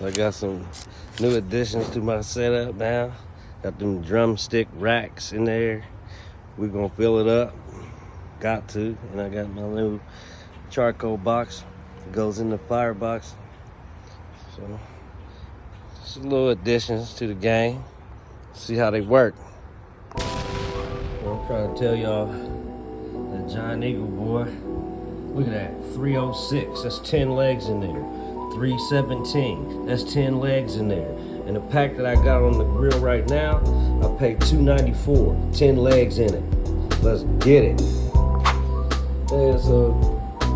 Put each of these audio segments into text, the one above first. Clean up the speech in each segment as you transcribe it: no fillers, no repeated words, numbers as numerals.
I got some new additions to my setup now. Got them drumstick racks in there. We're gonna fill it up. Got to. And I got my new charcoal box. It goes in the firebox. So, just little additions to the game. See how they work. Well, I'm trying to tell y'all that Giant Eagle boy. Look at that, 306. That's 10 legs in there. 317. That's 10 legs in there. And the pack that I got on the grill right now, I paid $294. 10 legs in it. Let's get it. And so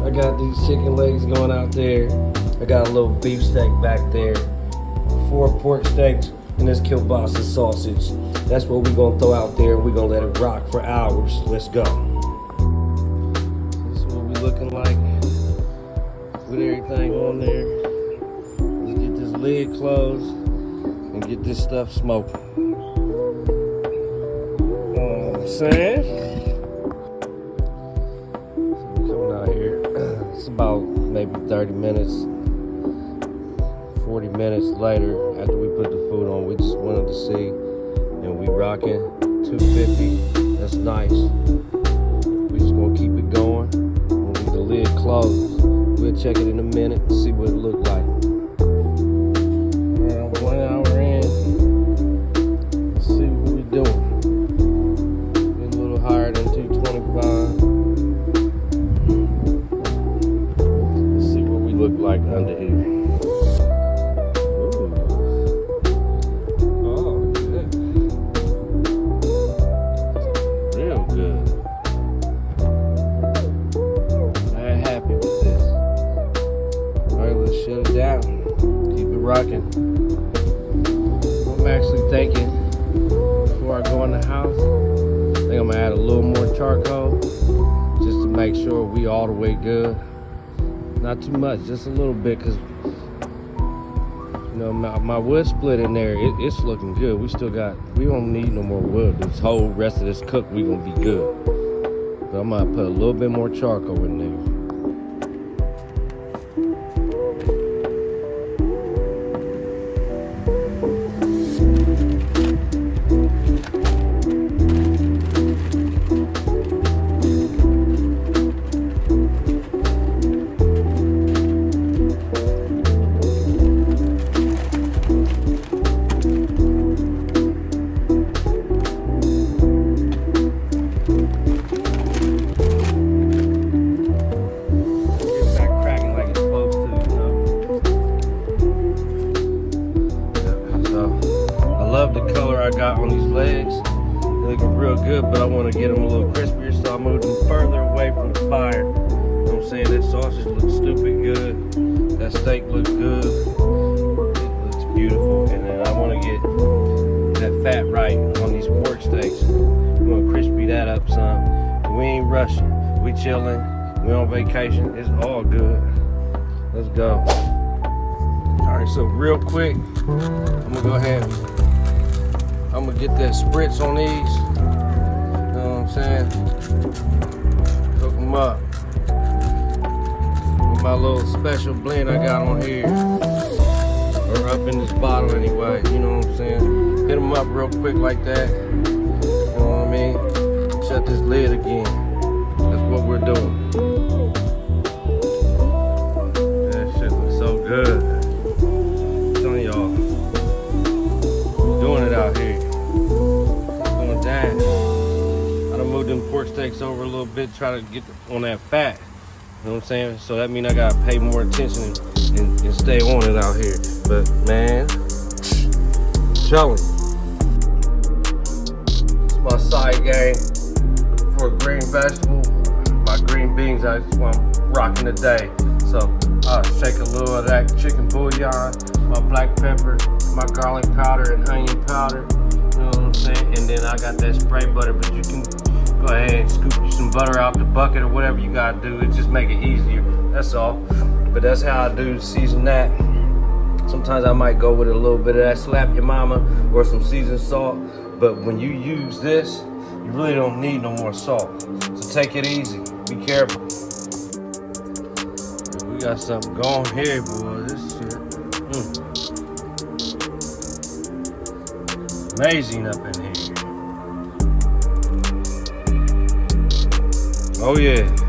I got these chicken legs going out there. I got a little beef steak back there. 4 pork steaks and this kielbasa sausage. That's what we're gonna throw out there. We're gonna let it rock for hours. Let's go. This is what we looking like with everything on there. Let's get this lid closed and get this stuff smoking. You know what I'm saying? So we're coming out here. It's about maybe 30 minutes, 40 minutes later after we put the food on. We just wanted to see, and we rocking 250. That's nice. We just gonna keep it going. We'll leave the lid closed. We'll check it in a minute and see what it look like. Around 1 hour in. Let's see what we doing. Getting a little higher than 225. Let's see what we look like under here. Shut it down. Keep it rocking. I'm actually thinking before I go in the house, I think I'm gonna add a little more charcoal just to make sure we all the way good. Not too much, just a little bit, because you know my wood split in there, it's looking good. We don't need no more wood. This whole rest of this cook, we gonna be good. But I'm gonna put a little bit more charcoal in there. Love the color I got on these legs. They're looking real good, but I want to get them a little crispier, so I moved them further away from the fire. You know what I'm saying? That sausage looks stupid good. That steak looks good. It looks beautiful. And then I want to get that fat right on these pork steaks. We want to crispy that up some. We ain't rushing. We chilling. We on vacation. It's all good. Let's go. All right, so real quick, I'm gonna go ahead. I'm gonna get that spritz on these. You know what I'm saying? Cook them up. With my little special blend I got on here. Or up in this bottle anyway. You know what I'm saying? Hit them up real quick like that. You know what I mean? Shut this lid again. That's what we're doing. That shit looks so good. I'm telling y'all. Doing it out here. Going down. I done moved them pork steaks over a little bit, try to get on that fat. You know what I'm saying? So that means I gotta pay more attention and stay on it out here. But man, chillin'. It's my side game for a green vegetable. My green beans, that's what I'm rocking today. So I'll shake a little of that chicken bouillon, my black pepper, my garlic powder and onion powder. You know what I'm saying? And then I got that spray butter, but you can go ahead and scoop you some butter out the bucket or whatever you gotta do. It just make it easier. That's all. But that's how I do season that. Sometimes I might go with a little bit of that slap your mama or some seasoned salt. But when you use this, you really don't need no more salt. So take it easy. Be careful. We got something going here, boy. This shit. amazing up in here. Oh yeah.